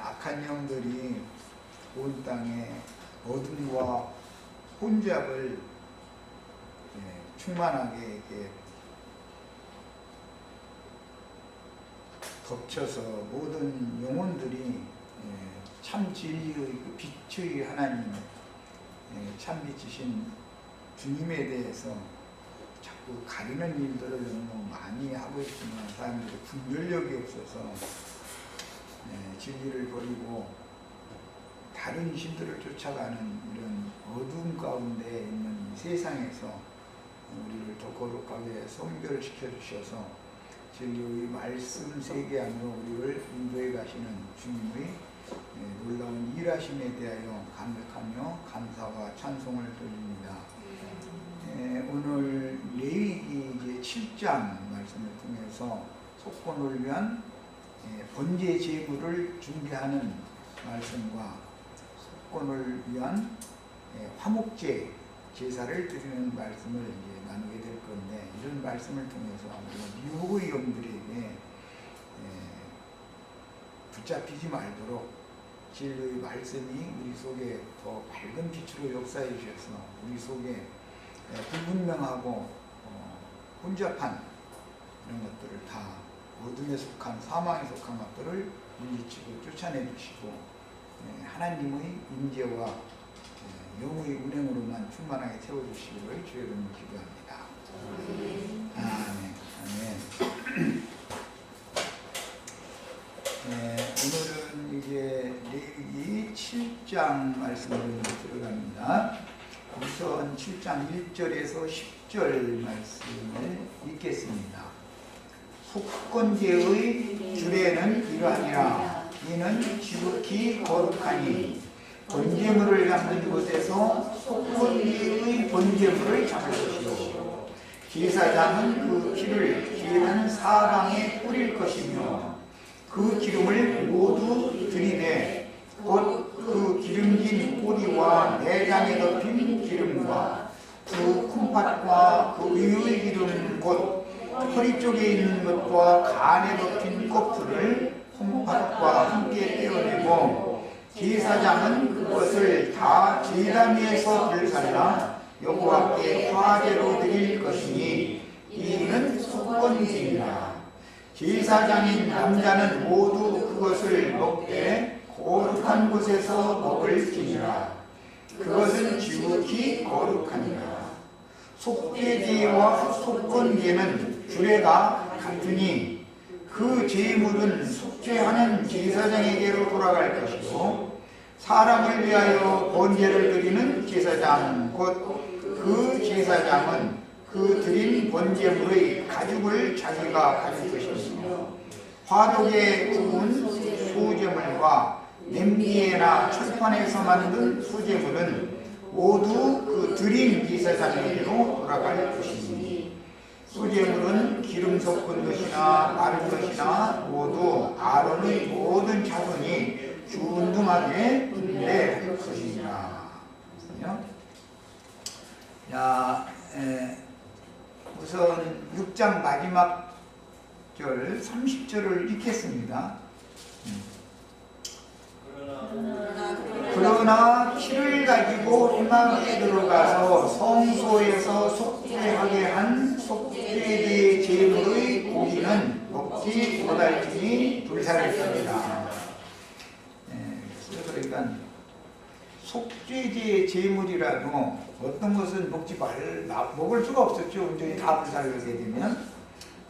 악한 영들이 온 땅에 어둠과 혼잡을 충만하게 이렇게 덮쳐서 모든 영혼들이 참 진리의 그 빛의 하나님, 참 빛이신 주님에 대해서 자꾸 가리는 일들을 너무 많이 하고 있지만 사람들이 분별력이 없어서 진리를 버리고 다른 신들을 쫓아가는 이런 어두움 가운데 있는 세상에서 우리를 더 거룩하게 성결시켜 주셔서 진리의 말씀 세계 안으로 우리를 인도해 가시는 주님의 놀라운 일하심에 대하여 감격하며 감사와 찬송을 드립니다. 오늘 레위기 이제 7장 말씀을 통해서 속건을 위한 번제 제물을 준비하는 말씀과 속건을 위한 화목제 제사를 드리는 말씀을 이제 나누게 될 건데, 이런 말씀을 통해서 미혹의 영들에게 붙잡히지 말도록 진리의 말씀이 우리 속에 더 밝은 빛으로 역사해 주셔서 우리 속에 불분명하고 혼잡한 이런 것들을 다 어둠에 속한 사망에 속한 것들을 물리치고 쫓아내 주시고 하나님의 임재와 영의 운행으로만 충만하게 채워주시기를 주의 이름으로 기도합니다. 아멘. 오늘은 이제 레위기 7장 말씀으로 들어갑니다. 우선 7장 1절에서 10절 말씀을 읽겠습니다. 속건제의 주례는 이러하니라. 이는 지극히 거룩하니 번제물을 담는 곳에서 속건제의 번제물을 잡을 것이요, 제사장은 그 피를 기름 사방에 뿌릴 것이며 그 기름을 모두 들이대 곧 그 기름진 꼬리와 내장에 덮인 기름과 그 콩팥과 그 위의 기름 곧 허리 쪽에 있는 것과 간에 덮인 껍질을 콩팥과 함께 떼어내고, 제사장은 그것을 다 제단 위에서 불살라 여호와께 화제로 드릴 것이니 이는 속건제니라. 제사장인 남자는 모두 그것을 먹되 거룩한 곳에서 먹을지니라. 그것은 지극히 거룩하니라. 속죄제와 속건제는 주례가 같으니 그 제물은 속죄하는 제사장에게로 돌아갈 것이고, 사람을 위하여 번제를 드리는 제사장 곧 그 제사장은 그 드린 번제물의 가죽을 자기가 가질 것이며, 화덕에 구운 소제물과 냄비에나 철판에서 만든 소제물은 모두 그 드린 제사장에게로 돌아갈 것이니, 소제물은 기름 섞은 것이나 마른 것이나 모두 아론의 모든 자손이 균등하게 분배할 것이니라. 자, 우선 6장 마지막 절 30절을 읽겠습니다. 그러나 피를 가지고 회막에 들어가서 성소에서 속죄하게 한 속죄제의 제물의 고기는 먹지 못할지니 불살을 겁니다. 그러니까 속죄제의 제물이라도 어떤 것은 먹을 수가 없었죠. 온전히 다 불살르게 되면.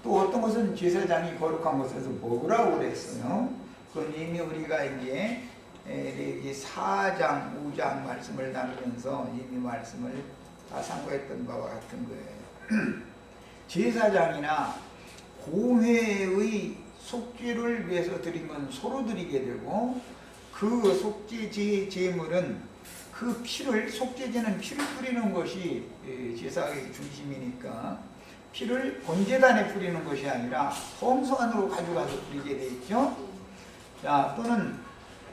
또 어떤 것은 제사장이 거룩한 곳에서 먹으라고 그랬어요. 그건 이미 우리가 이제 레위기 4장, 5장 말씀을 나누면서 이미 말씀을 다 상고했던 바와 같은 거예요. 제사장이나 공회의 속죄를 위해서 드린 건 서로 드리게 되고, 그 속죄 제물은 그 피를, 속죄제는 피를 뿌리는 것이 제사의 중심이니까 피를 번제단에 뿌리는 것이 아니라 성소 안으로 가져가서 뿌리게 돼 있죠. 자, 또는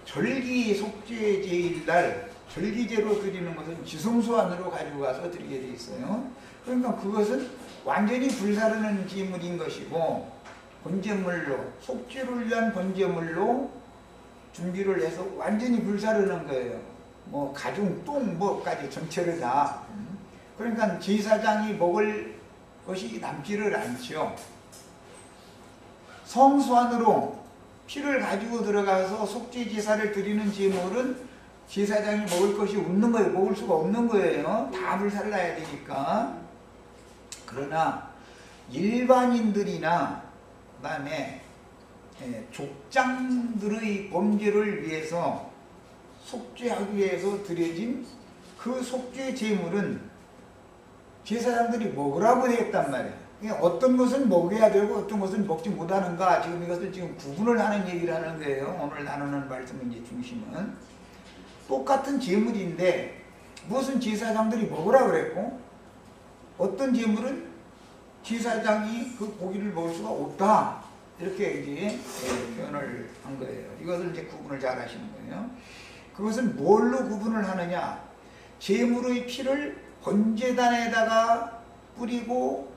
절기 속죄제일 날 절기제로 드리는 것은 지성소 안으로 가지고 가서 드리게 돼 있어요. 그러니까 그것은 완전히 불사르는 제물인 것이고, 번제물로, 속죄를 위한 번제물로 준비를 해서 완전히 불사르는 거예요. 뭐 가중 똥 뭐까지 전체를 다. 그러니까 제사장이 먹을 것이 남지를 않죠. 성수 안으로 피를 가지고 들어가서 속죄 제사를 드리는 제물은 제사장이 먹을 것이 없는 거예요. 먹을 수가 없는 거예요. 다 불살라야 되니까. 그러나 일반인들이나 그다음에 족장들의 범죄를 위해서 속죄하기 위해서 드려진 그 속죄 제물은 제사장들이 먹으라고 되었단 말이에요. 어떤 것은 먹어야 되고 어떤 것은 먹지 못하는가, 지금 이것을 지금 구분을 하는 얘기를 하는 거예요. 오늘 나누는 말씀은 이제 중심은 똑같은 제물인데 무엇은 제사장들이 먹으라고 그랬고 어떤 제물은 제사장이 그 고기를 먹을 수가 없다, 이렇게 이제 표현을 한 거예요. 이것을 이제 구분을 잘 하시는 거예요. 그것은 뭘로 구분을 하느냐? 제물의 피를 번제단에다가 뿌리고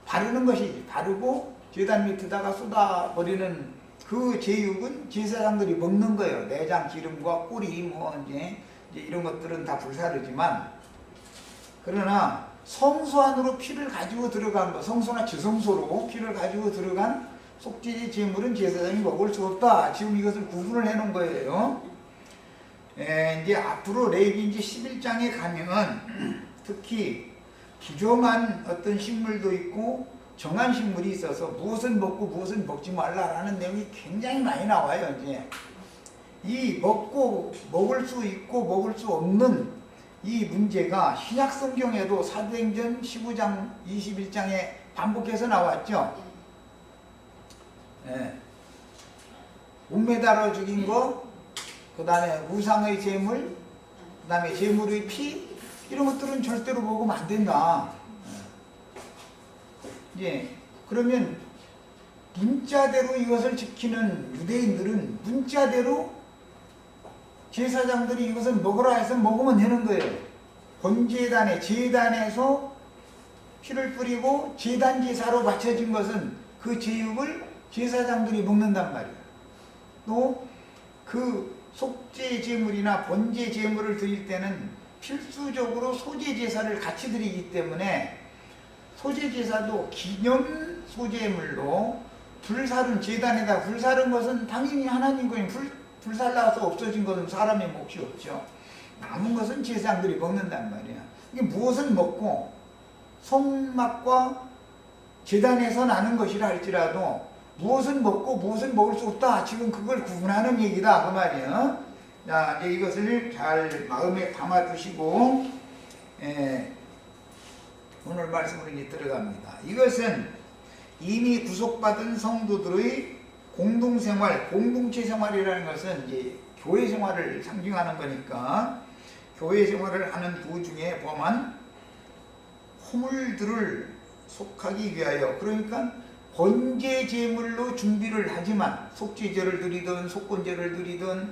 바르는 것이지. 바르고 제단 밑에다가 쏟아버리는 그 제육은 제사장들이 먹는 거예요. 내장, 기름과 꼬리 뭐 이제 이런 것들은 다 불사르지만, 그러나 성소 안으로 피를 가지고 들어간 것, 성소나 지성소로 피를 가지고 들어간 속죄 제물은 제사장이 먹을 수 없다. 지금 이것을 구분을 해 놓은 거예요. 이제 앞으로 레위기 11장에 가면 특히 부정한 어떤 식물도 있고 정한 식물이 있어서 무엇은 먹고 무엇은 먹지 말라라는 내용이 굉장히 많이 나와요. 이제 이 먹을 수 있고 먹을 수 없는 이 문제가 신약 성경에도 사도행전 15장 21장에 반복해서 나왔죠. 못 매달아 죽인 거, 그 다음에 우상의 제물, 그 다음에 제물의 피, 이런 것들은 절대로 먹으면 안 된다. 그러면 문자대로 이것을 지키는 유대인들은 문자대로 제사장들이 이것을 먹으라 해서 먹으면 되는 거예요. 번제단에, 제단에서 피를 뿌리고 제단 제사로 바쳐진 것은 그 제육을 제사장들이 먹는단 말이에요. 또 그 속죄 제물이나 번제 제물을 드릴 때는 필수적으로 소제 제사를 같이 드리기 때문에 소제 제사도 기념 소제물로 불사른 제단에다 불사른 것은 당연히 하나님 거인 불살라서 없어진 것은 사람의 몫이 없죠. 남은 것은 제사장들이 먹는단 말이야. 이게 무엇을 먹고 성막과 제단에서 나는 것이라 할지라도 무엇은 먹고 무엇은 먹을 수 없다. 지금 그걸 구분하는 얘기다. 그 말이야. 자, 이제 이것을 잘 마음에 담아두시고, 오늘 말씀으로 이제 들어갑니다. 이것은 이미 구속받은 성도들의 공동생활, 공동체 생활이라는 것은 이제 교회 생활을 상징하는 거니까, 교회 생활을 하는 도중에 범한 허물들을 속하기 위하여, 그러니까 번제 제물로 준비를 하지만 속죄제를 드리든 속건제를 드리든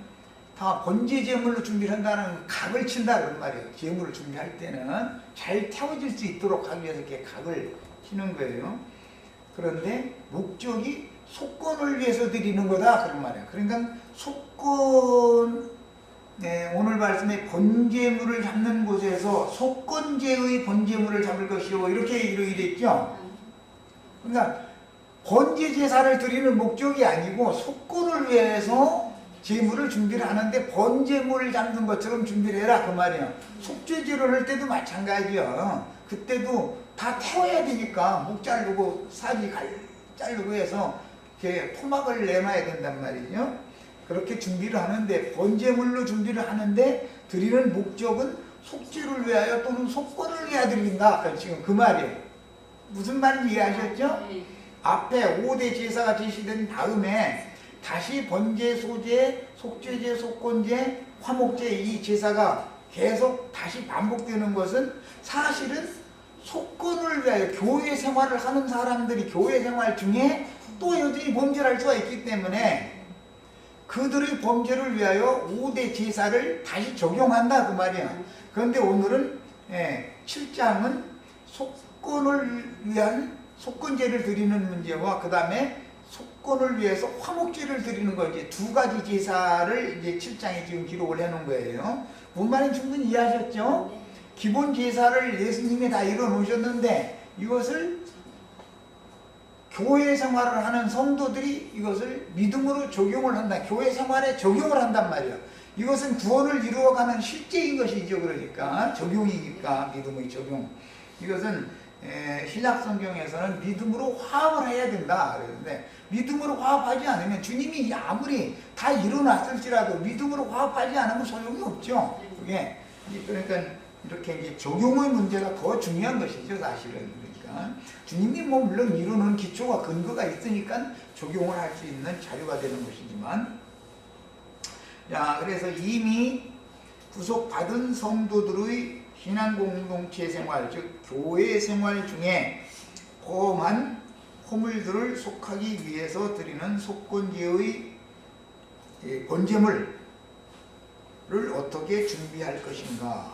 다 번제 제물로 준비를 한다는 각을 친다 그런 말이에요. 제물을 준비할 때는 잘 태워질 수 있도록 하기 위해서 이렇게 각을 치는 거예요. 그런데 목적이 속건을 위해서 드리는 거다 그런 말이에요. 그러니까 속건, 오늘 말씀에 번제물을 잡는 곳에서 속건제의 번제물을 잡을 것이요, 이렇게 이르랬죠. 그러니까 번제 제사를 드리는 목적이 아니고 속건을 위해서 제물을 준비를 하는데 번제물을 잡는 것처럼 준비를 해라 그 말이야. 속죄제를 할 때도 마찬가지야. 그때도 다 태워야 되니까 목 자르고 사지 자르고 해서 이렇게 토막을 내놔야 된단 말이죠. 그렇게 준비를 하는데 번제물로 준비를 하는데 드리는 목적은 속죄를 위하여 또는 속건을 위하여 드린다. 지금 그 말이에요. 무슨 말인지 이해하셨죠? 앞에 5대 제사가 제시된 다음에 다시 번제, 소제, 속죄제, 속건제, 화목제 이 제사가 계속 다시 반복되는 것은 사실은 속건을 위하여 교회 생활을 하는 사람들이 교회 생활 중에 또 여전히 범죄를 할 수가 있기 때문에 그들의 범죄를 위하여 5대 제사를 다시 적용한다 그 말이야. 그런데 오늘은 7장은 속건을 위한 속건제를 드리는 문제와 그 다음에 속건을 위해서 화목제를 드리는 거 이제 두 가지 제사를 이제 7장에 지금 기록을 해놓은 거예요. 뭔 말인지 충분히 이해하셨죠? 기본 제사를 예수님이 다 이뤄 놓으셨는데 이것을 교회 생활을 하는 성도들이 이것을 믿음으로 적용을 한다. 교회 생활에 적용을 한단 말이에요. 이것은 구원을 이루어가는 실제인 것이죠. 그러니까 적용이니까 믿음의 적용. 이것은 신약 성경에서는 믿음으로 화합을 해야 된다 그러는데 믿음으로 화합하지 않으면 주님이 아무리 다 이루어놨을지라도 믿음으로 화합하지 않으면 소용이 없죠. 그게 그러니까 이렇게 이제 적용의 문제가 더 중요한 것이죠, 사실은. 그러니까 주님이 뭐 물론 이루는 기초와 근거가 있으니까 적용을 할 수 있는 자료가 되는 것이지만, 자, 그래서 이미 구속받은 성도들의 신앙 공동체 생활, 즉 교회 생활 중에 범한 허물들을 속하기 위해서 드리는 속건제의 번제물을 어떻게 준비할 것인가,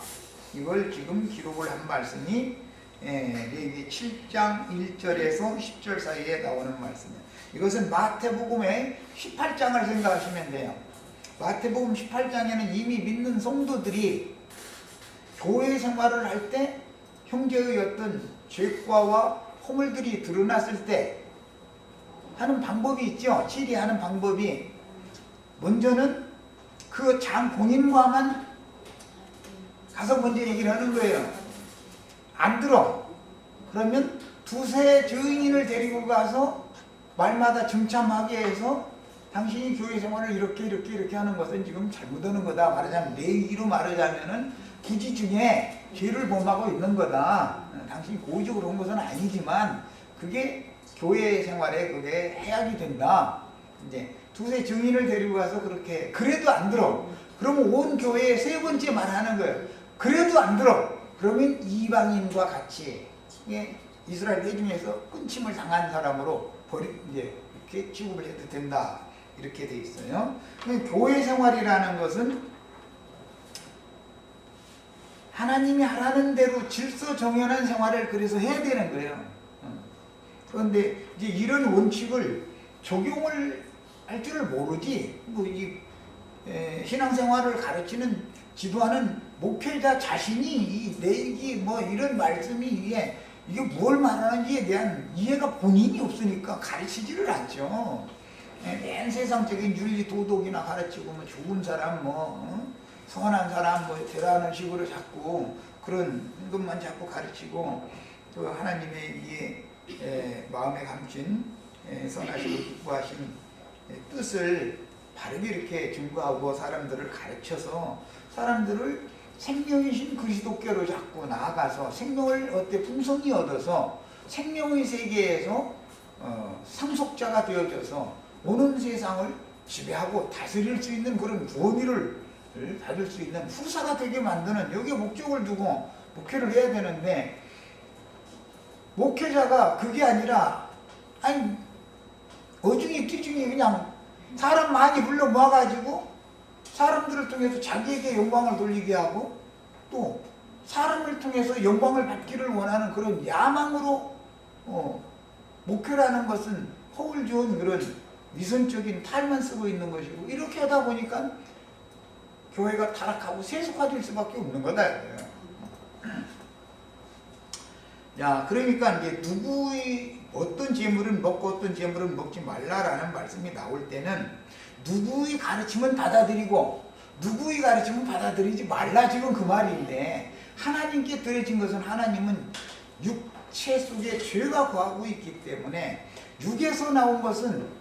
이걸 지금 기록을 한 말씀이 레위기 7장 1절에서 10절 사이에 나오는 말씀이에요. 이것은 마태복음의 18장을 생각하시면 돼요. 마태복음 18장에는 이미 믿는 성도들이 교회 생활을 할 때 형제의 어떤 죄과와 허물들이 드러났을 때 하는 방법이 있죠. 치리하는 방법이, 먼저는 그 장 본인과만 가서 먼저 얘기를 하는 거예요. 안 들어. 그러면 두세 증인을 데리고 가서 말마다 증참하게 해서 당신이 교회 생활을 이렇게 하는 것은 지금 잘못하는 거다. 말하자면 내 얘기로 말하자면은 부지 중에 죄를 범하고 있는 거다. 당신이 고의적으로 한 것은 아니지만 그게 교회 생활에 그게 해악이 된다. 이제 두세 증인을 데리고 가서 그렇게, 그래도 안 들어. 그러면 온 교회에 세 번째 말하는 거예요. 그래도 안 들어. 그러면 이방인과 같이 이스라엘 회중에서 끊침을 당한 사람으로 이제 이렇게 취급을 해도 된다. 이렇게 돼 있어요. 교회 생활이라는 것은 하나님이 하라는 대로 질서 정연한 생활을 그래서 해야 되는 거예요. 그런데 이제 이런 원칙을 적용을 할 줄을 모르지, 뭐 이 신앙생활을 가르치는 지도하는 목회자 자신이 이 내기 뭐 이런 말씀이 이게 뭘 말하는지에 대한 이해가 본인이 없으니까 가르치지를 않죠. 맨 세상적인 윤리 도덕이나 가르치고 뭐 좋은 사람 선한 사람 되라는 식으로 자꾸 그런 것만 자꾸 가르치고, 또 하나님의 마음에 감춘 선하시고 기뻐하신 뜻을 바르게 이렇게 증거하고 사람들을 가르쳐서 사람들을 생명이신 그리스도께로 자꾸 나아가서 생명을 풍성히 얻어서 생명의 세계에서 상속자가 되어져서 오는 세상을 지배하고 다스릴 수 있는 그런 구원의를 받을 수 있는 후사가 되게 만드는, 여기에 목적을 두고 목회를 해야 되는데, 목회자가 그게 아니라 어중이 뛰중이 그냥 사람 많이 불러 모아가지고 사람들을 통해서 자기에게 영광을 돌리게 하고 또 사람을 통해서 영광을 받기를 원하는 그런 야망으로 목회라는 것은 허울 좋은 그런 위선적인 탈만 쓰고 있는 것이고, 이렇게 하다 보니까 교회가 타락하고 세속화될 수밖에 없는 거다. 야, 그러니까 이제 누구의 어떤 재물은 먹고 어떤 재물은 먹지 말라라는 말씀이 나올 때는 누구의 가르침은 받아들이고 누구의 가르침은 받아들이지 말라, 지금 그 말인데, 하나님께 드려진 것은 하나님은 육체 속에 죄가 거하고 있기 때문에 육에서 나온 것은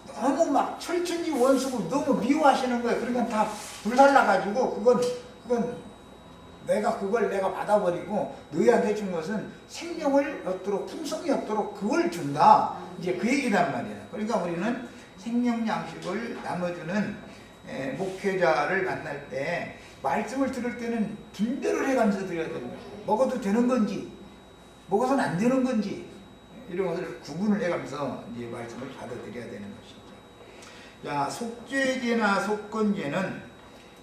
너무 막 철천지 원수고 너무 미워하시는 거예요. 그러니까 다 불살라가지고 그건 그걸 내가 받아버리고 너희한테 준 것은 생명을 얻도록 풍성히 얻도록 그걸 준다. 이제 그 얘기란 말이에요. 그러니까 우리는 생명 양식을 나눠주는 목회자를 만날 때 말씀을 들을 때는 분별을 해가면서 드려야 되는 거예요. 먹어도 되는 건지 먹어서는 안 되는 건지 이런 것을 구분을 해가면서 이제 말씀을 받아들여야 되는 것이죠. 자, 속죄제나 속건제는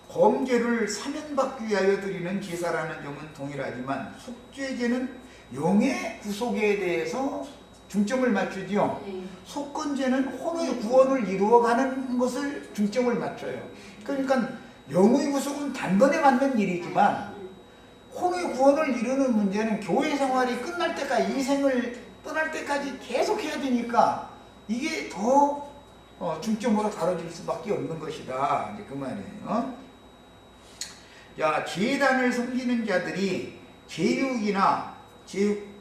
범죄를 사면받기 위하여 드리는 제사라는 점은 동일하지만 속죄제는 영의 구속에 대해서 중점을 맞추지요. 속건제는 혼의 구원을 이루어가는 것을 중점을 맞춰요. 그러니까 영의 구속은 단번에 받는 일이지만 혼의 구원을 이루는 문제는 교회 생활이 끝날 때까지, 이 생을 떠날 때까지 계속 해야 되니까 이게 더 중점으로 다뤄질 수밖에 없는 것이다. 이제 그 말이에요. 자, 제단을 섬기는 자들이 제육이나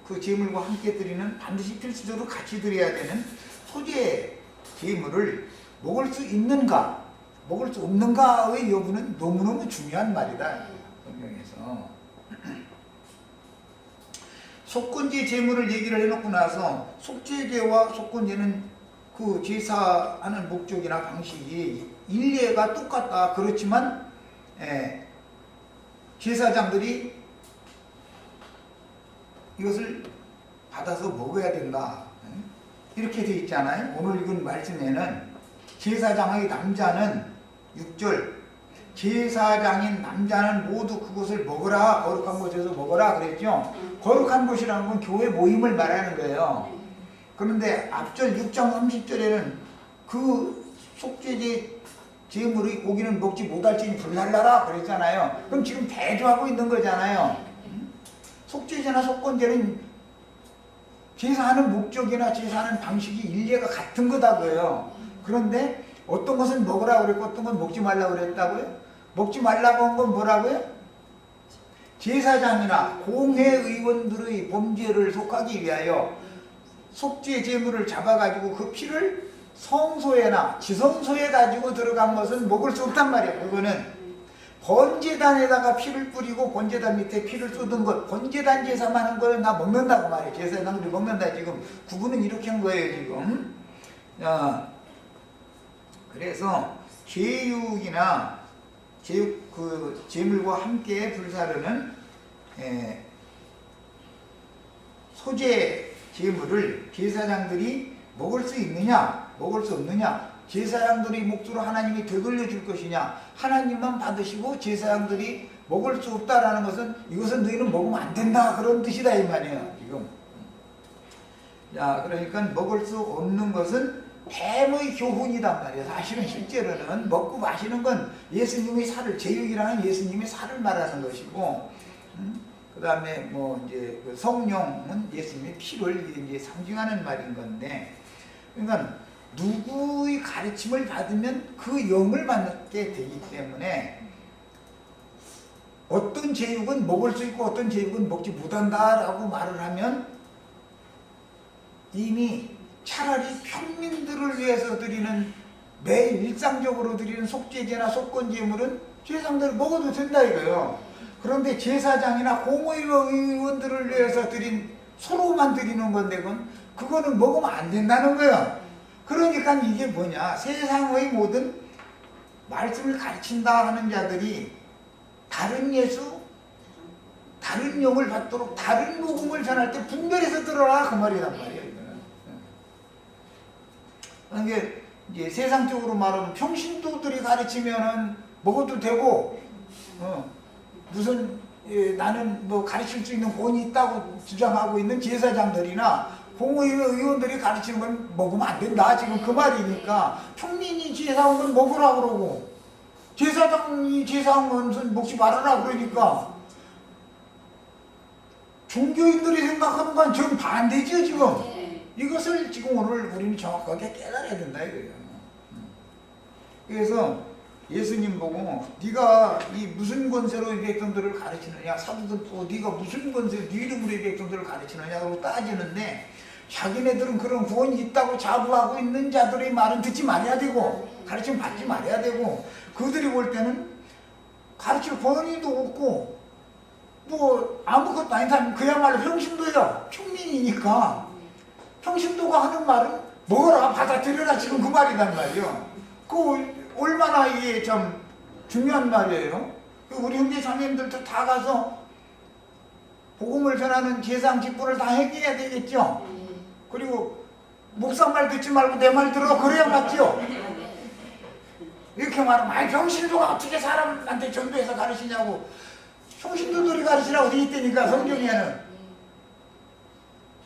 그 제물과 함께 드리는 반드시 필수적으로 같이 드려야 되는 소재 제물을 먹을 수 있는가, 먹을 수 없는가의 여부는 너무너무 중요한 말이다. 성경에서. 속건제 제물을 얘기를 해놓고 나서 속죄제와 속건제는 그 제사하는 목적이나 방식이 일례가 똑같다. 그렇지만 제사장들이 이것을 받아서 먹어야 된다. 이렇게 되어 있잖아요. 오늘 읽은 말씀에는 제사장의 남자는 6절 제사장인 남자는 모두 그것을 먹어라. 거룩한 곳에서 먹어라 그랬죠. 거룩한 곳이라는 건 교회 모임을 말하는 거예요. 그런데 앞절 6장 30절에는 그 속죄제 제물의 고기는 먹지 못할지니 불날라라 그랬잖아요. 그럼 지금 대조하고 있는 거잖아요. 속죄제나 속건제는 제사하는 목적이나 제사하는 방식이 일례가 같은 거다고요. 그런데 어떤 것은 먹으라고 그랬고 어떤 건 먹지 말라고 그랬다고요? 먹지 말라고 한 건 뭐라고요? 제사장이나 공회의원들의 범죄를 속하기 위하여 속죄 제물을 잡아가지고 그 피를 성소에나 지성소에 가지고 들어간 것은 먹을 수 없단 말이에요. 그거는 번제단에다가 피를 뿌리고 번제단 밑에 피를 쏟은 것, 번제단 제사만 한 걸 나 먹는다고 말이에요. 제사장들이 먹는다. 지금 구분은 이렇게 한 거예요. 지금. 그래서 제육이나 그 제물과 함께 불사르는 소재 제물을 제사장들이 먹을 수 있느냐, 먹을 수 없느냐, 제사장들의 몫으로 하나님이 되돌려 줄 것이냐, 하나님만 받으시고 제사장들이 먹을 수 없다라는 것은 이것은 너희는 먹으면 안 된다 그런 뜻이다 이 말이에요. 지금. 자, 그러니까 먹을 수 없는 것은 뱀의 교훈이단 말이에요. 사실은 실제로는 먹고 마시는 건 예수님의 살을, 제육이라는 예수님의 살을 말하는 것이고, 그 다음에 뭐 이제 그 성령은 예수님의 피를 이제 상징하는 말인 건데, 그러니까 누구의 가르침을 받으면 그 영을 받게 되기 때문에 어떤 제육은 먹을 수 있고 어떤 제육은 먹지 못한다라고 말을 하면 이미 차라리 평민들을 위해서 드리는 매일 일상적으로 드리는 속죄제나 속건제물은 제사장들이 먹어도 된다 이거예요. 그런데 제사장이나 공의원들을 위해서 드린 서로만 드리는 건데 그거는 먹으면 안 된다는 거예요. 그러니까 이게 뭐냐, 세상의 모든 말씀을 가르친다 하는 자들이 다른 예수, 다른 영을 받도록 다른 복음을 전할 때 분별해서 들어라 그 말이란 말이에요. 이게 이제 세상적으로 말하면 평신도들이 가르치면은 먹어도 되고, 무슨 나는 뭐 가르칠 수 있는 권위 있다고 주장하고 있는 제사장들이나 공의원들이 가르치는 건 먹으면 안 된다 지금 그 말이니까, 평민이 제사한 건 먹으라 그러고 제사장이 제사한 건 먹지 말아라 그러니까 종교인들이 생각하는 건 정반대죠 지금. 이것을 지금 오늘 우리는 정확하게 깨달아야 된다 이거예요. 그래서 예수님 보고 네가 이 무슨 권세로 이 백성들을 가르치느냐, 사도들 보고 네가 무슨 권세로 네 이름으로 이 백성들을 가르치느냐고 따지는데, 자기네들은 그런 구원이 있다고 자부하고 있는 자들의 말은 듣지 말아야 되고 가르침 받지 말아야 되고, 그들이 볼 때는 가르칠 권위도 없고 뭐 아무것도 아닌 사람, 그야말로 평신도예요. 평민이니까 평신도가 하는 말은 먹어라 받아들여라 지금 그 말이란 말이에요. 그 얼마나 이게 참 중요한 말이에요. 우리 형제 자매님들도 다 가서 복음을 전하는 제사장 직분을 다 해야 되겠죠. 그리고 목사 말 듣지 말고 내 말 들어 그래야 맞죠. 이렇게 말하면 아니 평신도가 어떻게 사람한테 전도해서 가르치냐고, 평신도들이 가르치라고 돼 있다니까 성경에는.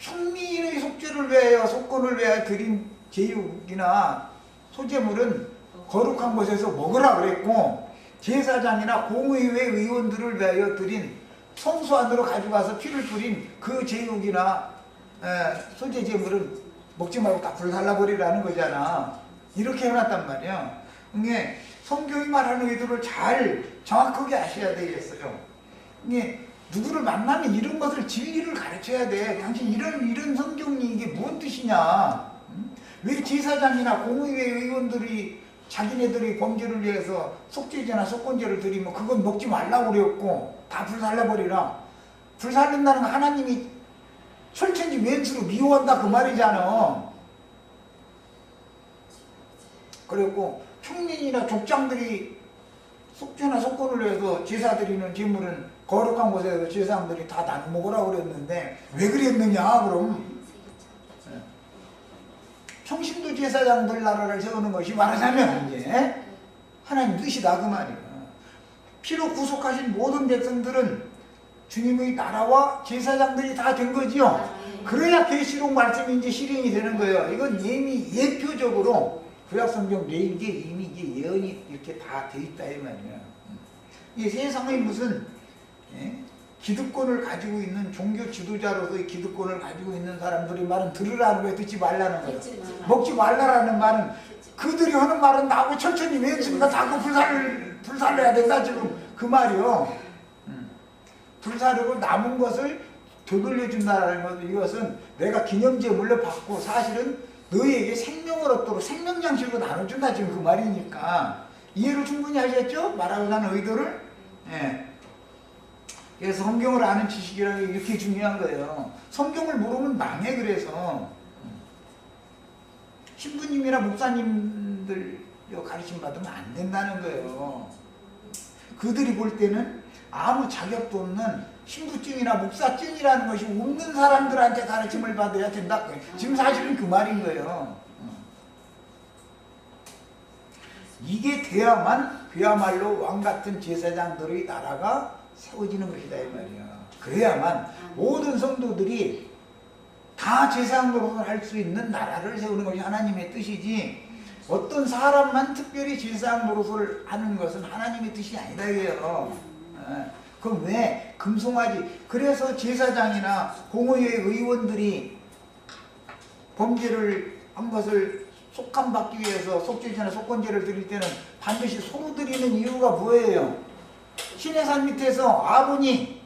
충민의 속죄를 위하여 속건을 위하여 드린 제육이나 소제물은 거룩한 곳에서 먹으라 그랬고, 제사장이나 공의회 의원들을 위하여 드린 성소 안으로 가져가서 피를 뿌린 그 제육이나 소제 제물은 먹지 말고 다 불살라버리라는 거잖아. 이렇게 해놨단 말이야. 이게 성경이 말하는 의도를 잘 정확하게 아셔야 되겠어요. 이게 누구를 만나면 이런 것을 진리를 가르쳐야 돼. 당신 이런 성경이 이게 뭔 뜻이냐? 왜 제사장이나 공의회 의원들이 자기네들이 범죄를 위해서 속죄제나 속건제를 드리면 그건 먹지 말라고 그랬고 다 불살라버리라. 불살린다는 건 하나님이 철천지 왼수로 미워한다 그 말이잖아. 그리고 평민이나 족장들이 속죄나 속건을 위해서 제사 드리는 제물은 거룩한 곳에서 제사장들이 다 나눠 먹으라고 그랬는데 왜 그랬느냐 그럼? 평신도 제사장들 나라를 세우는 것이 말하자면 이제 하나님 뜻이다 그 말이야. 피로 구속하신 모든 백성들은 주님의 나라와 제사장들이 다 된 거지요. 그래야 계시록 말씀이 이제 실행이 되는 거예요. 이건 이미 예표적으로 구약성경 내일에 이미 이게 예언이 이렇게 다 돼 있다 이 말이야. 이 세상의 무슨 기득권을 가지고 있는 종교 지도자로서의 기득권을 가지고 있는 사람들이 말은 들으라는 거예요. 듣지 말라는 거예요. 먹지 말라라는 말은 그들이 하는 말은 나하고 천천히 왼수니까 자꾸 불살려야 된다 지금 그 말이요. 불사르고 남은 것을 되돌려준다는 것, 이것은 내가 기념제물로 받고 사실은 너희에게 생명을 얻도록 생명양식으로 나눠준다 지금 그 말이니까 이해를 충분히 하셨죠? 말하고 나는 의도를. 그래서 성경을 아는 지식이라는 게 이렇게 중요한 거예요. 성경을 모르면 망해. 그래서 신부님이나 목사님들 가르침 받으면 안 된다는 거예요. 그들이 볼 때는 아무 자격도 없는 신부증이나 목사증이라는 것이 없는 사람들한테 가르침을 받아야 된다. 지금 사실은 그 말인 거예요. 이게 돼야만 그야말로 왕같은 제사장들의 나라가 세워지는 것이다 이 말이야. 그래야만 모든 성도들이 다 제사장 노릇을 할 수 있는 나라를 세우는 것이 하나님의 뜻이지, 어떤 사람만 특별히 제사장 노릇을 하는 것은 하나님의 뜻이 아니다 이거예요. 그럼 왜 금송아지, 그래서 제사장이나 공의회 의원들이 범죄를 한 것을 속함받기 위해서 속죄제나 속건제를 드릴 때는 반드시 소로 드리는 이유가 뭐예요? 신의 산 밑에서 아론이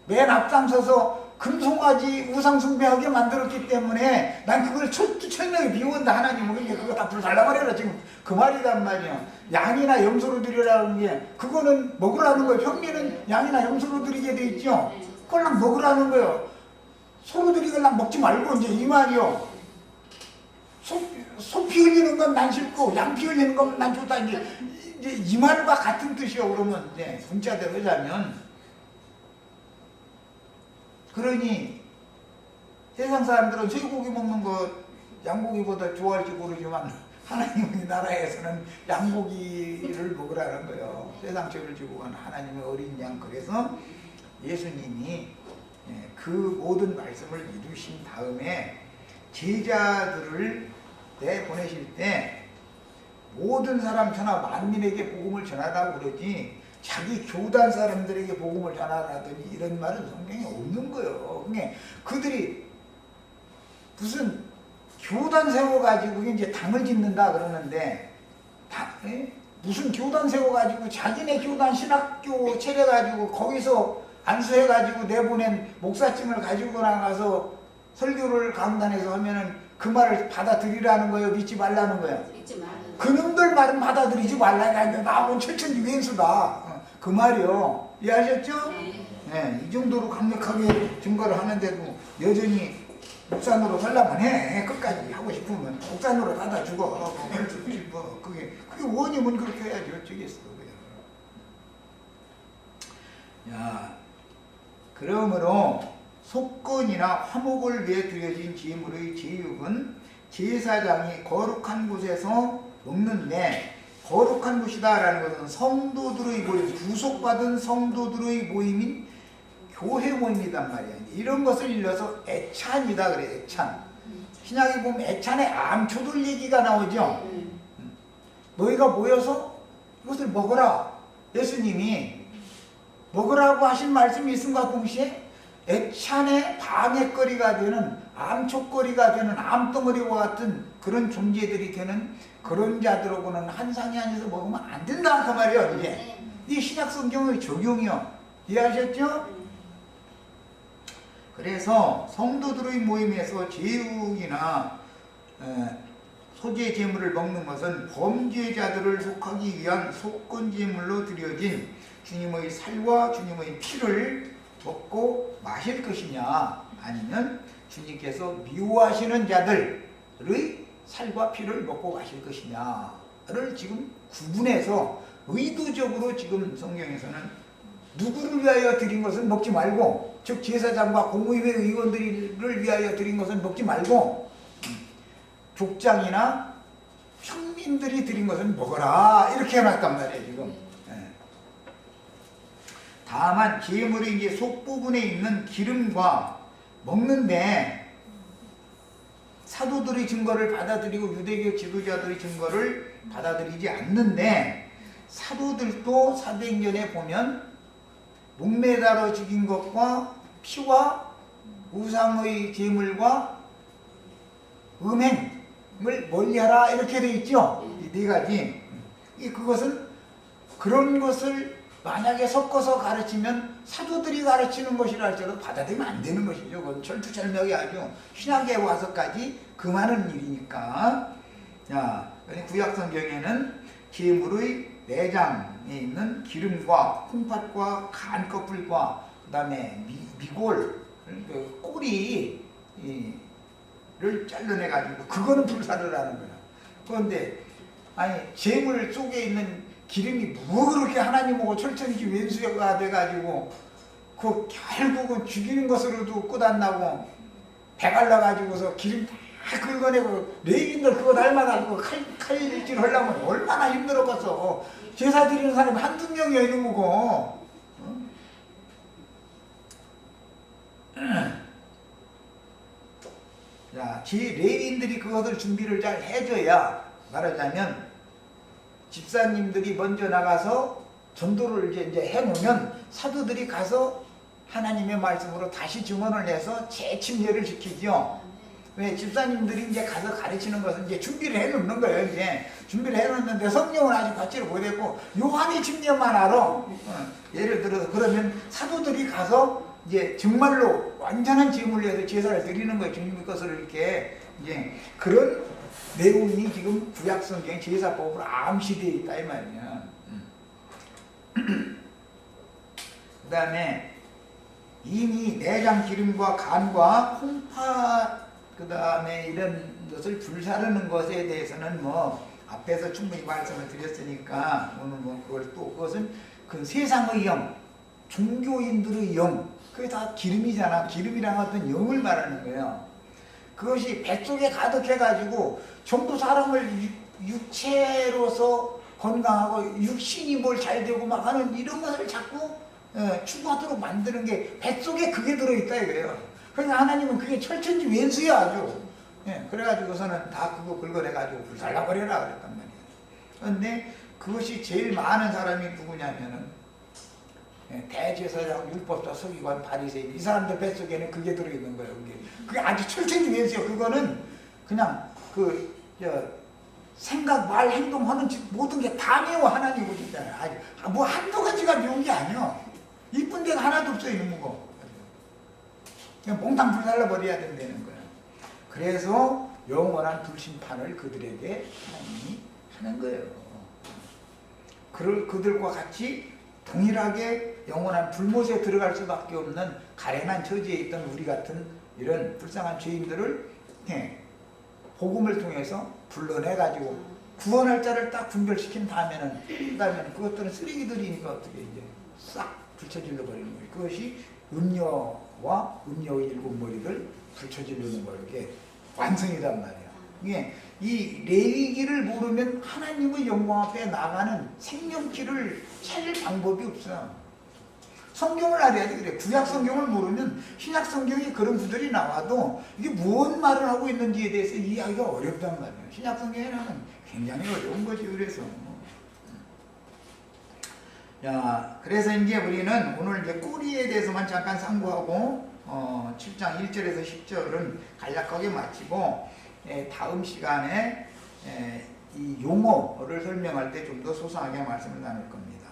맨 앞장서서 금송아지 우상숭배하게 만들었기 때문에 난 그걸 철저하게 비운다. 하나님은 그게 그거 다 불살라버려라 지금 그 말이란 말이야. 양이나 염소로 드리라는 게 그거는 먹으라는 거예요. 평민은 양이나 염소로 드리게 돼 있죠. 그걸 먹으라는 거예요. 소로 드리길랑 먹지 말고 이제 이 말이요. 소 피 흘리는 건 난 싫고 양 피 흘리는 건 난 좋다. 이제 이 말과 같은 뜻이요. 그러면 이제 문자대로 하자면, 그러니 세상 사람들은 쇠고기 먹는 거 양고기보다 좋아할지 모르지만 하나님의 나라에서는 양고기를 먹으라는 거예요. 세상 죄를 지고 간 하나님의 어린 양. 그래서 예수님이 그 모든 말씀을 이루신 다음에 제자들을 내보내실 때 모든 사람 천하 만민에게 복음을 전하라고 그러지 자기 교단 사람들에게 복음을 전하라더니 이런 말은 성경에 없는 거예요. 그러니까 그들이 무슨 교단 세워가지고 이제 당을 짓는다 그러는데 무슨 교단 세워가지고 자기네 교단 신학교 차려가지고 거기서 안수해가지고 내보낸 목사증을 가지고 나가서 설교를 강단에서 하면은 그 말을 받아들이라는 거예요? 믿지 말라는 거예요? 믿지 말라는 그놈들 말은 받아들이지 말라니까. 나하고는 철천지 왼수다 그 말이요. 이해하셨죠? 네, 이 정도로 강력하게 증거를 하는데도 여전히 목사 노릇 하려면 해. 끝까지 하고 싶으면 목사 노릇 하다 죽어. 그게 원이면 그렇게 해야지 어쩌겠어. 야, 그러므로 속건이나 화목을 위해 드려진 제물의 제육은 제사장이 거룩한 곳에서 먹는데, 거룩한 곳이다 라는 것은 성도들의 모임, 구속받은 성도들의 모임인 교회 모임이단 말이야. 이런 것을 일러서 애찬이다 그래. 애찬. 신약에 보면 애찬에 암초들 얘기가 나오죠. 너희가 모여서 이것을 먹어라. 예수님이 먹으라고 하신 말씀이 있음과 동시에 애찬의 방해거리가 되는 암초거리가 되는 암덩어리와 같은 그런 존재들이 되는 그런 자들하고는 한 상에 앉아서 먹으면 안 된다 그 말이야. 이게 이 신약 성경의 적용이요. 이해하셨죠? 그래서 성도들의 모임에서 제육이나 소재 제물을 먹는 것은 범죄자들을 속하기 위한 속건 제물로 드려진 주님의 살과 주님의 피를 먹고 마실 것이냐, 아니면 주님께서 미워하시는 자들의 살과 피를 먹고 마실 것이냐를 지금 구분해서 의도적으로 지금 성경에서는 누구를 위하여 드린 것은 먹지 말고, 즉 제사장과 공의회 의원들을 위하여 드린 것은 먹지 말고 족장이나 평민들이 드린 것은 먹어라 이렇게 해놨단 말이에요 지금. 다만 제물의 이제 속부분에 있는 기름과 먹는데 사도들의 증거를 받아들이고 유대교 지도자들의 증거를 받아들이지 않는데, 사도들도 사도행전에 보면 목매달아 죽인 것과 피와 우상의 제물과 음행을 멀리하라 이렇게 되어 있죠. 이 네 가지. 그것은 그런 것을 만약에 섞어서 가르치면 사도들이 가르치는 것이라 할지라도 받아들이면 안 되는 것이죠. 그건 철두철미하게 아주 신학에 와서까지 금하는 일이니까. 자, 구약성경에는 제물의 내장에 있는 기름과 콩팥과 간 껍질과 그 다음에 미골, 꼬리를 잘라내가지고 그거는 불사를 하는 거야. 그런데 아니 제물 속에 있는 기름이 뭐 그렇게 하나님하고 철저히 왼수가 돼가지고 그 결국은 죽이는 것으로도 끝 안 나고 배갈라가지고서 기름 다 긁어내고 레위인들 그거 닮아가지고 칼질 하려면 얼마나 힘들었겠어. 제사 드리는 사람이 한두 명이야 이런 거고. 자, 레위인들이 그것을 준비를 잘 해줘야, 말하자면 집사님들이 먼저 나가서 전도를 이제 해놓으면 사도들이 가서 하나님의 말씀으로 다시 증언을 해서 재침례를 시키죠. 왜? 집사님들이 이제 가서 가르치는 것은 이제 준비를 해놓는 거예요. 이제 준비를 해놓는데 성령은 아직 받지를 못했고 요한의 침례만 알아. 예를 들어서 그러면 사도들이 가서 이제 정말로 완전한 제물로 해서 제사를 드리는 거예요. 주님의 것을 이렇게 이제 그런 내용이 지금 구약성경 제사법으로 암시되어 있다 이 말이야. 그 다음에 이미 내장 기름과 간과 콩팥 그 다음에 이런 것을 불사르는 것에 대해서는 뭐 앞에서 충분히 말씀을 드렸으니까 오늘 뭐 그걸 또 그것은 그 세상의 영, 종교인들의 영, 그게 다 기름이잖아. 기름이란 어떤 영을 말하는 거예요. 그것이 뱃속에 가득해가지고 전부 사람을 육체로서 건강하고 육신이 뭘 잘 되고 막 하는 이런 것을 자꾸 추구하도록 만드는 게 뱃속에 그게 들어있다 이거예요. 그래서 하나님은 그게 철천지 왼수야 아주. 그래가지고서는 다 그거 긁어내가지고 불살라버려라 그랬단 말이에요. 그런데 그것이 제일 많은 사람이 누구냐면은 대제사장, 율법사, 서기관, 바리새인 이 사람들 뱃속에는 그게 들어있는 거예요. 그게 아주 철천지 왼수야. 그거는 그냥 생각, 말, 행동하는 모든 게 다 매워 하나님이고 진짜. 뭐 한두 가지가 매운 게 아니야. 이쁜 데가 하나도 없어 이놈 거. 그냥 몽땅 불살라버려야 된다는 거야. 그래서 영원한 불심판을 그들에게 하나님이 하는 거예요. 그들과 같이 동일하게 영원한 불못에 들어갈 수밖에 없는 가련한 처지에 있던 우리 같은 이런 불쌍한 죄인들을 복음을 통해서 불러내가지고 구원할 자를 딱 분별시킨 다음에는 그것들은 쓰레기들이니까 어떻게 이제 싹 불쳐질러 버리는 거예요. 그것이 음녀와 음녀의 일곱 머리를 불쳐질르는 거 이게 완성이란 말이에요. 이게 이 레위기를 모르면 하나님의 영광 앞에 나가는 생명길을 찾을 방법이 없어요. 성경을 알아야 돼. 그래. 구약 성경을 모르면 신약 성경에 그런 구절이 나와도 이게 무슨 말을 하고 있는지에 대해서 이해하기가 어렵단 말이에요. 신약 성경에는 굉장히 어려운 거지. 그래서 자, 그래서 이제 우리는 오늘 이제 꼬리에 대해서만 잠깐 상고하고 7장 1절에서 10절은 간략하게 마치고 다음 시간에 이 용어를 설명할 때 좀 더 소상하게 말씀을 나눌 겁니다.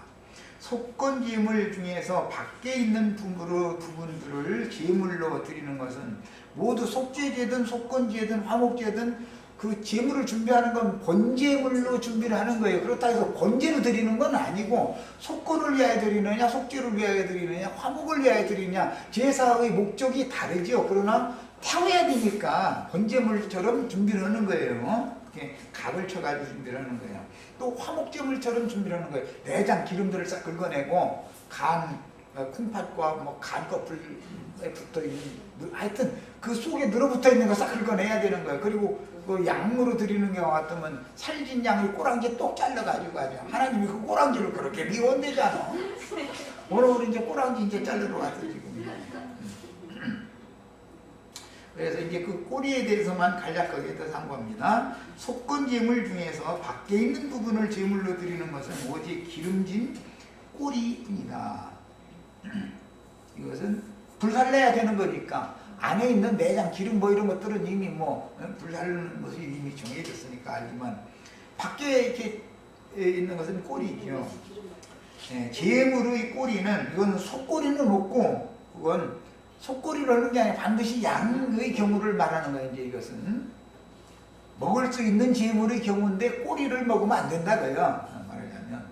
속건제물 중에서 밖에 있는 부분들을 제물로 드리는 것은 모두 속죄제든 속건제든 화목제든 그 제물을 준비하는 건 번제물로 준비를 하는 거예요. 그렇다고 해서 번제로 드리는 건 아니고 속건을 위하여 드리느냐 속죄를 위하여 드리느냐 화목을 위하여 드리느냐 제사의 목적이 다르죠. 그러나 태워야 되니까 번제물처럼 준비를 하는 거예요. 이렇게 각을 쳐가지고 준비를 하는 거예요. 또 화목제물처럼 준비를 하는 거예요. 내장 기름들을 싹 긁어내고 간 콩팥과 뭐 간꺼풀에 붙어있는 하여튼 그 속에 늘어붙어 있는 거 싹 긁어내야 되는 거예요. 그리고 그 양으로 드리는 경우 같으면 살진 양을 꼬랑지 똑 잘라가지고 하죠. 하나님이 그 꼬랑지를 그렇게 미워한대잖아. 오늘 이제 꼬랑지 이제 자르러 갔어 지금. 그래서 이제 그 꼬리에 대해서만 간략하게 더 상고합니다. 속건제물 중에서 밖에 있는 부분을 제물로 드리는 것은 오직 기름진 꼬리뿐이다. 이것은 불살내야 되는 거니까 안에 있는 내장, 기름 뭐 이런 것들은 이미 뭐 불살르는 것이 이미 정해졌으니까 알지만 밖에 이렇게 있는 것은 꼬리죠. 제물의 꼬리는 이건 속꼬리는 없고 그건 속꼬리를 하는 게 아니라 반드시 양의 경우를 말하는 거예요. 이제 이것은 먹을 수 있는 제물의 경우인데 꼬리를 먹으면 안 된다고요. 말하자면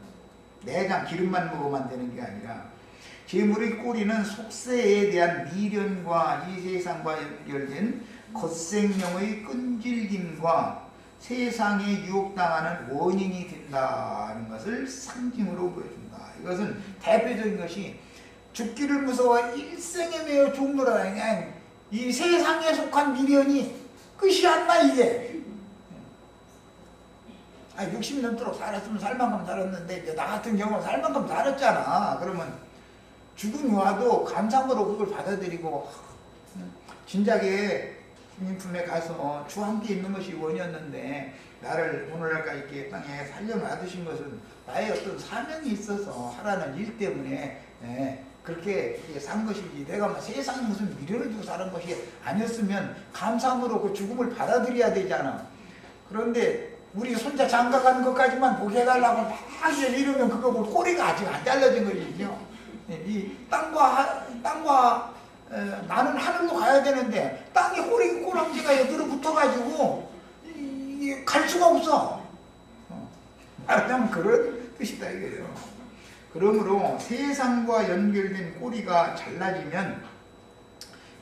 내장 기름만 먹으면 안 되는 게 아니라 제물의 꼬리는 속세에 대한 미련과 이 세상과 연결된 겉생명의 끈질김과 세상에 유혹당하는 원인이 된다는 것을 상징으로 보여준다. 이것은 대표적인 것이 죽기를 무서워 일생에 매여 죽노라. 그냥 이 세상에 속한 미련이 끝이 안 나 이게. 60 넘도록 살았으면 살만큼 살았는데 이제 나 같은 경우는 살만큼 살았잖아. 그러면 죽음이 와도 감사함으로 그걸 받아들이고 진작에 주님 품에 가서 주와 함께 있는 것이 원이었는데 나를 오늘날까지 이렇게 땅에 살려놔두신 것은 나의 어떤 사명이 있어서 하라는 일 때문에 그렇게 산 것이지 내가 막 세상에 무슨 미련을 두고 사는 것이 아니었으면 감사함으로 그 죽음을 받아들여야 되잖아. 그런데 우리 손자 장가가는 것까지만 보게 해달라고 막 이러면 그거 뭐 꼬리가 아직 안 잘라진 것이죠. 이 땅과 나는 하늘로 가야 되는데 땅에 꼬랑지가 여기로 붙어가지고 갈 수가 없어. 말하자면 그런 뜻이다 이거예요. 그러므로 세상과 연결된 꼬리가 잘라지면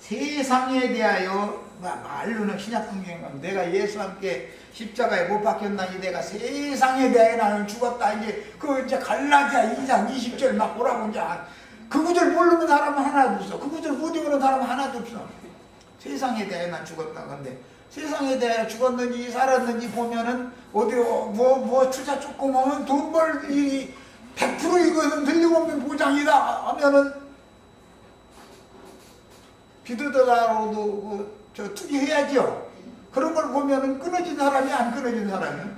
세상에 대하여 말로는 신약성경은 내가 예수와 함께 십자가에 못 박혔나니 내가 세상에 대하여 나는 죽었다. 이제 그 이제 갈라디아 2장 20절 막 보라고 이제 그 구절 모르는 사람은 하나도 없어. 그 구절 못 읽는 사람은 하나도 없어. 세상에 대하여 난 죽었다. 근데 세상에 대하여 죽었는지 살았는지 보면은 어디 뭐 투자 조금 하면 돈 벌 일이 100% 이것은 틀림없는 보장이다 하면은 비도다로도 저 투기해야죠. 그런 걸 보면은 끊어진 사람이 안 끊어진 사람이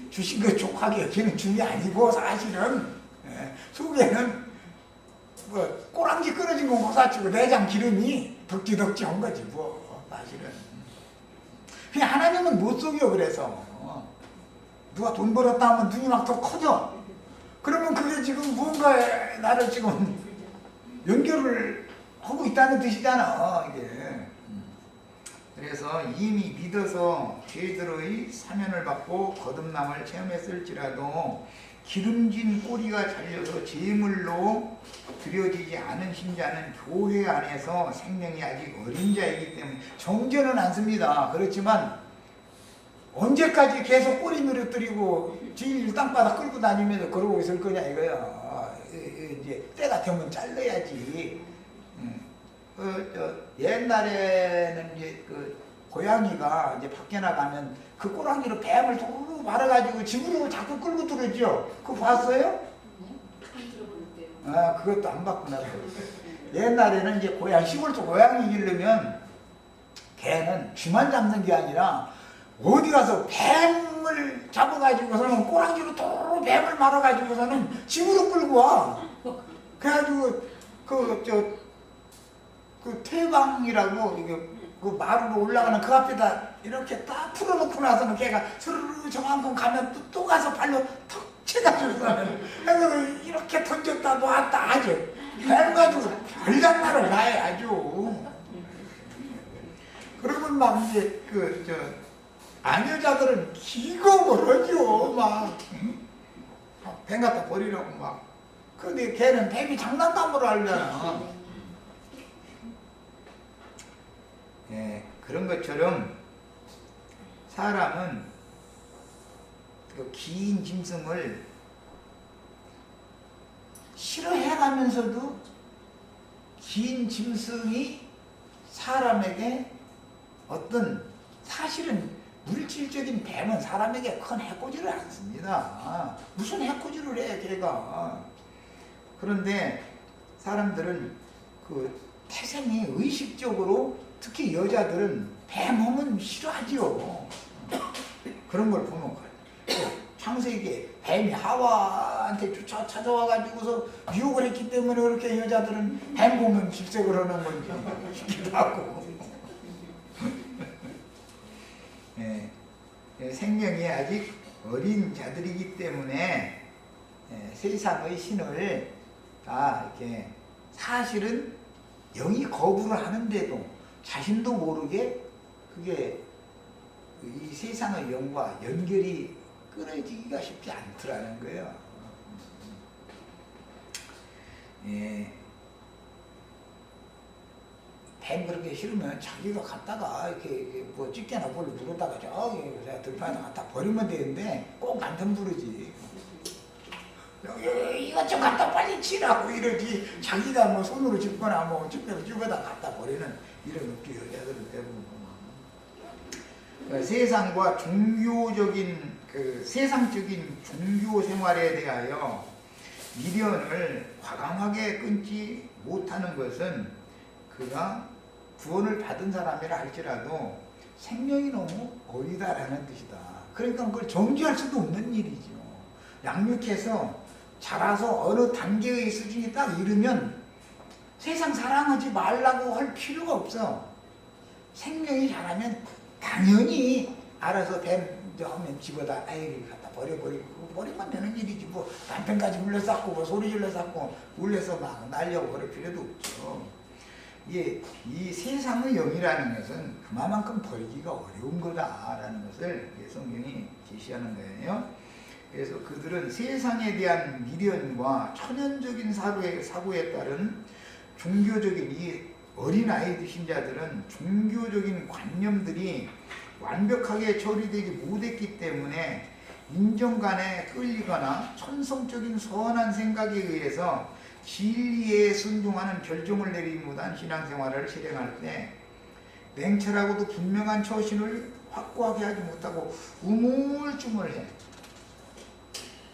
주신 거 족하게 여기는 중이 아니고 사실은 속에는 뭐 꼬랑지 끊어진 건 고사치고 내장 기름이 덕지덕지한 거지 뭐 사실은. 그냥 하나님은 못 속여. 그래서 누가 돈 벌었다 하면 눈이 막 더 커져. 그러면 그게 지금 뭔가에 나를 지금 연결을 하고 있다는 뜻이잖아 이게. 그래서 이미 믿어서 죄들의 사면을 받고 거듭남을 체험했을지라도 기름진 꼬리가 잘려서 제물로 드려지지 않은 신자는 교회 안에서 생명이 아직 어린 자이기 때문에 정죄는 않습니다. 그렇지만 언제까지 계속 꼬리 누려뜨리고 주일 땅바닥 끌고 다니면서 그러고 있을 거냐 이거야. 이제 때가 되면 잘라야지. 옛날에는 이제 고양이가 이제 밖에 나가면 그 꼬랑지로 뱀을 도로 말아가지고 집으로 자꾸 끌고 들어오죠. 그거 봤어요? 아, 그것도 안 봤구나. 옛날에는 이제 고양이, 시골에서 고양이 기르면 개는 쥐만 잡는 게 아니라 어디 가서 뱀을 잡아가지고서는 꼬랑지로 도로 뱀을 말아가지고서는 집으로 끌고 와. 그래가지고 그 퇴방이라고 이게 그 마루로 올라가는 그 앞에다 이렇게 딱 풀어놓고 나서는 걔가 스르르 저만큼 가면 또 가서 발로 턱 쳐가지고서는 그래서 이렇게 던졌다 놨다 아주 해가지고 별장난을 나해 아주. 그러면 막 이제 아녀자들은 기겁을 하죠. 막 뱀 갖다 버리려고 막. 근데 걔는 뱀이 장난감으로 알잖아. 예, 그런 것처럼 사람은 그 긴 짐승을 싫어해가면서도 긴 짐승이 사람에게 어떤 사실은 물질적인 뱀은 사람에게 큰 해코지를 않습니다. 무슨 해코지를 해 걔가. 그런데 사람들은 그 태생이 의식적으로 특히 여자들은 뱀 하면 싫어하지요. 그런 걸 보는 거예요. 창세기에 뱀이 하와한테 찾아와가지고서 유혹을 했기 때문에 그렇게 여자들은 뱀 보면 질색을 하는 건지 싶기도 하고. 예, 생명이 아직 어린 자들이기 때문에 세상의 신을 다 이렇게 사실은 영이 거부를 하는데도 자신도 모르게 그게 이 세상의 영과 연결이 끊어지기가 쉽지 않더라는 거예요. 예. 뱀 그렇게 싫으면 자기가 갔다가 이렇게 뭐 찌개나 뭘로 물었다가 저기 들판에 갖다 버리면 되는데 꼭 남편 부르지. 이것 좀 갖다 빨리 치라고 이러지. 자기가 뭐 손으로 짚거나 뭐 찌개로 집어다 갖다 버리는 이런 느낌 여자들은 대부분. 세상과 종교적인 세상적인 종교 생활에 대하여 미련을 과감하게 끊지 못하는 것은 그가 구원을 받은 사람이라 할지라도 생명이 너무 어리다라는 뜻이다. 그러니까 그걸 정지할 수도 없는 일이죠. 양육해서 자라서 어느 단계의 수준이 딱 이르면 세상 사랑하지 말라고 할 필요가 없어. 생명이 자라면 당연히 알아서 뱀 하면 집어다 아이를 갖다 버려버리고 버리면 되는 일이지. 뭐 남편까지 물러쌌고 뭐 소리 질러쌌고 울려서 막 날려고 그럴 필요도 없죠. 이 세상의 영이라는 것은 그만큼 버리기가 어려운 거다라는 것을 성경이 제시하는 거예요. 그래서 그들은 세상에 대한 미련과 천연적인 사고에 따른 종교적인 이 어린아이 신자들은 종교적인 관념들이 완벽하게 처리되지 못했기 때문에 인정간에 끌리거나 천성적인 선한 생각에 의해서 진리에 순종하는 결정을 내리기보단 신앙생활을 실행할 때 냉철하고도 분명한 처신을 확고하게 하지 못하고 우물쭈물해.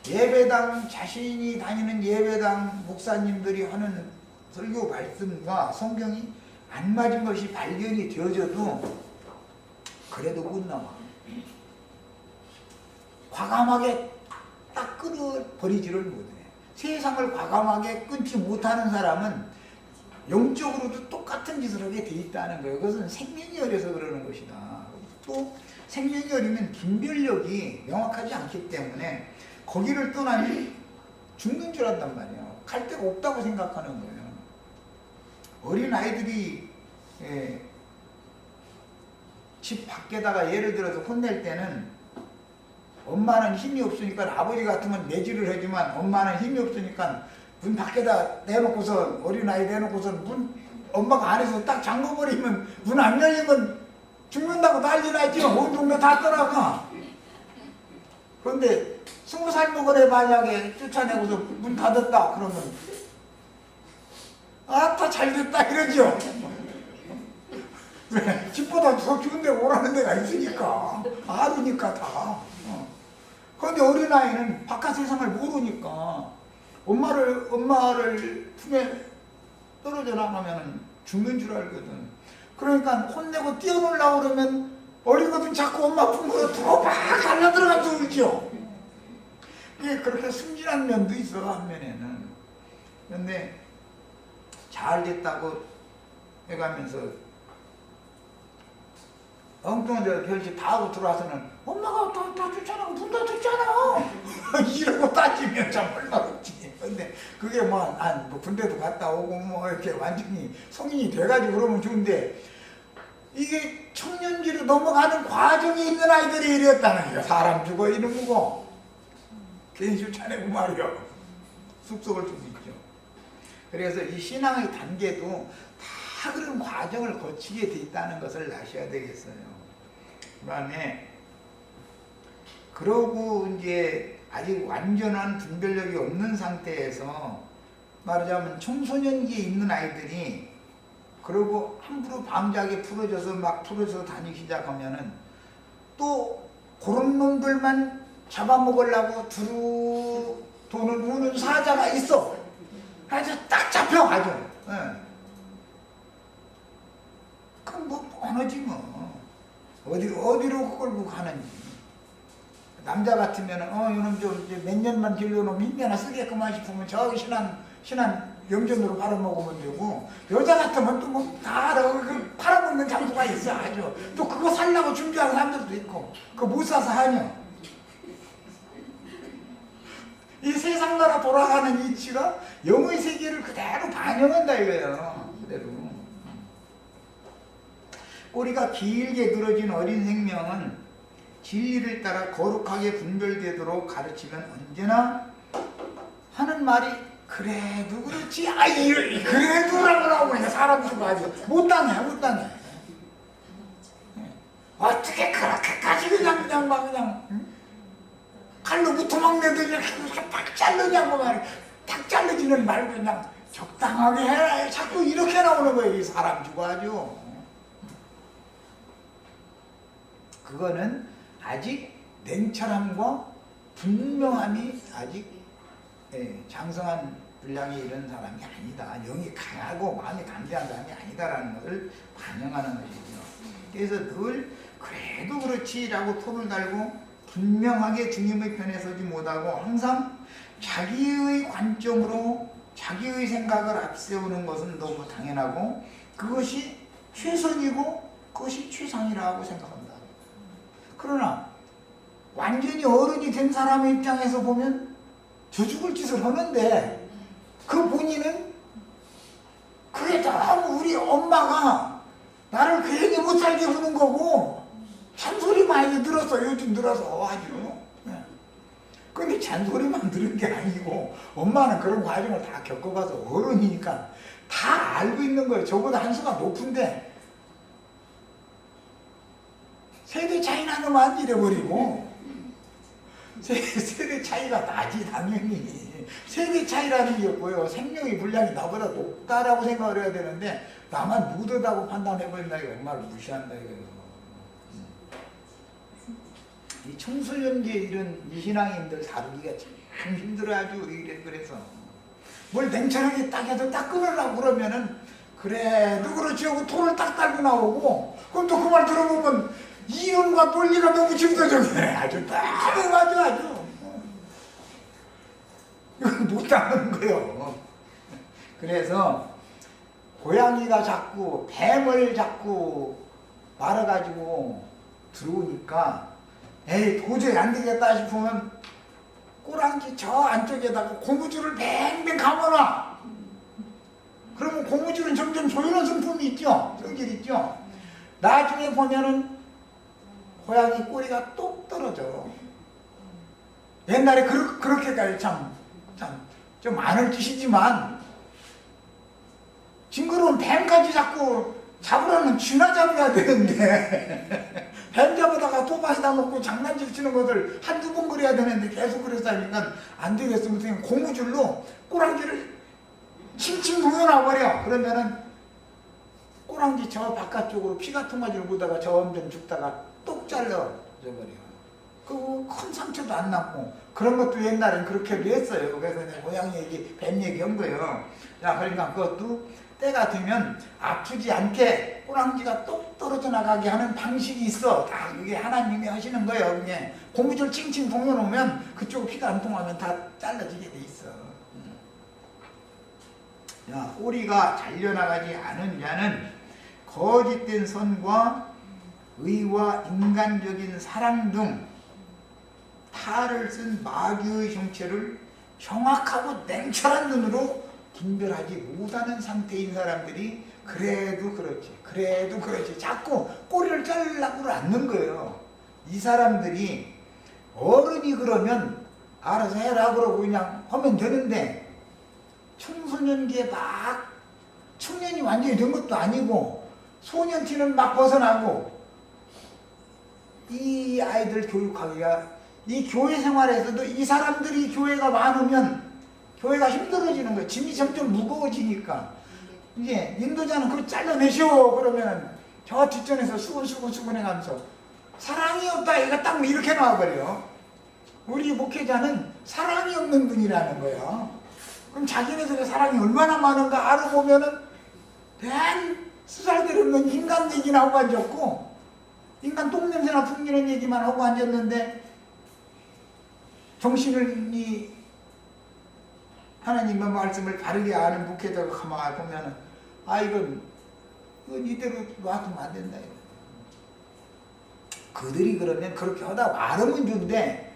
예배당, 자신이 다니는 예배당 목사님들이 하는 설교 말씀과 성경이 안 맞은 것이 발견이 되어져도 그래도 못 나와. 과감하게 딱 끊어버리지를 못해. 세상을 과감하게 끊지 못하는 사람은 영적으로도 똑같은 짓을 하게 돼 있다는 거예요. 그것은 생명이 어려서 그러는 것이다. 또 생명이 어리면 분별력이 명확하지 않기 때문에 거기를 떠나면 죽는 줄 안단 말이에요. 갈 데가 없다고 생각하는 거예요. 어린아이들이 집 밖에다가 예를 들어서 혼낼 때는 엄마는 힘이 없으니까 아버지 같으면 내지를 해주면 엄마는 힘이 없으니까 문 밖에다 내놓고서 어린아이 내놓고서 문 엄마가 안에서 딱 잠궈버리면 문 안 열리면 죽는다고 난리 나지. 온 동네 다 떠나가. 그런데 20살 먹은 애 만약에 쫓아내고서 문 닫았다 그러면 아따 잘됐다 이러죠. 왜? 집보다 더 좋은 데 오라는 데가 있으니까. 알으니까 다. 그런데 어린아이는 바깥 세상을 모르니까 엄마를 품에 떨어져 나가면 죽는 줄 알거든. 그러니까 혼내고 뛰어놀라고 그러면 어리거든 자꾸 엄마 품으로 더 막 달려들어가면서 울죠. 이게 그렇게 순진한 면도 있어, 한면에는. 그런데 잘 됐다고 해가면서 엉뚱한 데 별짓 다 하고 들어와서는 엄마가 다 줬잖아, 문 다 줬잖아 이러고 따지면 참 얼마나 웃지. 근데 그게 뭐 군대도 갔다 오고 뭐 이렇게 완전히 성인이 돼가지고 그러면 좋은데, 이게 청년기로 넘어가는 과정에 있는 아이들이 이랬다는 거야. 사람 죽어 이런 거고 괜히 차내고 말이야. 숲속을 좀 있죠. 그래서 이 신앙의 단계도 다 그런 과정을 거치게 돼 있다는 것을 아셔야 되겠어요. 그 다음에 그러고 이제 아직 완전한 분별력이 없는 상태에서 말하자면 청소년기에 있는 아이들이 그러고 함부로 방자하게 풀어져서 다니기 시작하면은 또 그런 놈들만 잡아먹으려고 두루 돈을 우는 사자가 있어. 아주 딱 잡혀가죠. 예. 그럼 뭐 뻔하지 뭐. 어디로 끌고 가는지. 남자 같으면은 이놈 좀 몇 년만 길러놓으면 힘내나 쓰겠구만 싶으면 저기 신한 영전으로 팔아먹으면 되고, 여자 같으면 또 뭐 다 팔아먹는 장소가 있어. 아주 또 그거 살려고 준비하는 사람들도 있고, 그거 못 사서 하냐. 이 세상 나라 돌아가는 이치가 영의 세계를 그대로 반영한다 이거예요. 그대로. 꼬리가 길게 늘어진 어린 생명은 진리를 따라 거룩하게 분별되도록 가르치면 언제나 하는 말이 그래도 그렇지, 그래도라고 나오고 사람들도 아주 못당해. 어떻게 그렇게까지 그냥 응? 칼로 무토막내도 이렇게 딱 자르냐고 말이야. 딱 자르지는 말고 그냥 적당하게 해라. 자꾸 이렇게 나오는 거예요. 이 사람 주고 아주. 그거는 아직 냉철함과 분명함이 아직 장성한 분량이 이런 사람이 아니다. 영이 강하고 마음이 담대한 사람이 아니다라는 것을 반영하는 것이죠. 그래서 늘 그래도 그렇지라고 토를 달고 분명하게 주님의 편에 서지 못하고 항상 자기의 관점으로 자기의 생각을 앞세우는 것은 너무 당연하고 그것이 최선이고 그것이 최상이라고 생각합니다. 그러나 완전히 어른이 된 사람의 입장에서 보면 저 죽을 짓을 하는데 그 본인은 그게 너무 우리 엄마가 나를 괜히 못 살게 하는 거고 잔소리 많이 들었어. 요즘 들어서 아주. 근데 잔소리만 들은 게 아니고 엄마는 그런 과정을 다 겪어봐서 어른이니까 다 알고 있는 거예요. 저보다 한 수가 높은데 세대 차이 나는 안 이래버리고 세대 차이가 나지 당연히. 세대 차이라는 게 뭐예요? 생명의 분량이 나보다 높다라고 생각을 해야 되는데 나만 못하다고 판단해버린다 이거 정말 무시한다 이거예요. 이 청소년기에 이런 이 신앙인들 다루기가 참 힘들어 아주. 그래서 뭘 냉철하게 딱 해서 딱 끊으려고 그러면은 그래도 그렇지 하고 토를 딱 달고 나오고, 그럼 또 그 말 들어보면 이론과 논리가 너무 힘들어져. 아주 아주 이건 못하는 거예요. 그래서 고양이가 자꾸 뱀을 자꾸 말아가지고 들어오니까 에이 도저히 안 되겠다 싶으면 꼬랑지 저 안쪽에다가 고무줄을 뱅뱅 감아놔. 그러면 고무줄은 점점 조이는 성품이 있죠. 성질 있죠. 나중에 보면은 고양이 꼬리가 똑 떨어져. 옛날에 그렇게까지 참 좀 많은 짓이지만 징그러운 뱀까지 자꾸 잡으려면 쥐나 잡아야 되는데 뱀 잡아다가 토마에다 놓고 장난질 치는 것을 한두 번 그래야 되는데 계속 그래서 하니까 안 되겠으면 고무줄로 꼬랑지를 칭칭 동여놔버려. 그러면은 꼬랑지 저 바깥쪽으로 피가 통하지를 못하다가 점점 죽다가 똑 잘라져 버려요. 큰 상처도 안 남고 그런 것도 옛날엔 그렇게도 했어요. 그래서 내 고향 얘기, 뱀 얘기 한 거예요. 야, 그러니까 그것도 때가 되면 아프지 않게 꼬랑지가 똑 떨어져 나가게 하는 방식이 있어. 다 그게 하나님이 하시는 거예요. 그게 고무줄 칭칭 동여놓으면 그쪽 피가 안 통하면 다 잘라지게 돼 있어. 야, 꼬리가 잘려나가지 않은 자는 거짓된 선과 의와 인간적인 사랑 등 탈을 쓴 마귀의 형체를 정확하고 냉철한 눈으로 분별하지 못하는 상태인 사람들이 그래도 그렇지 자꾸 꼬리를 잘라고 않는 거예요. 이 사람들이 어른이 그러면 알아서 해라 그러고 그냥 하면 되는데 청소년기에 막 청년이 완전히 된 것도 아니고 소년티는 막 벗어나고 이 아이들 교육하기가 이 교회 생활에서도 이 사람들이 교회가 많으면 교회가 힘들어지는 거예요. 짐이 점점 무거워지니까 이제 인도자는 그거 잘라내시오 그러면 저 뒷전에서 수근수근 해가면서 사랑이 없다 얘가 딱 이렇게 나와버려. 우리 목회자는 사랑이 없는 분이라는 거예요. 그럼 자기네들의 사랑이 얼마나 많은가 알아보면은 된 수살들 없는 인간 얘기나 하고 앉았고 인간 똥냄새나 풍기는 얘기만 하고 앉았는데 정신을 이 하나님의 말씀을 바르게 아는 목회자가 가만히 보면은 이건 이대로 놔두면 안 된다. 그들이 그러면 그렇게 하다 말하면 좋은데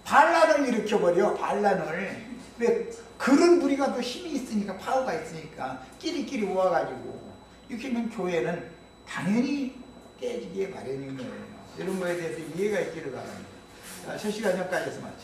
반란을 일으켜버려. 반란을. 왜? 그런 무리가 또 힘이 있으니까 파워가 있으니까 끼리끼리 모아가지고 이렇게 하면 교회는 당연히 깨지기에 마련인 거예요. 이런 거에 대해서 이해가 있기를 바랍니다. 자, 실시간 전까지 해서 마치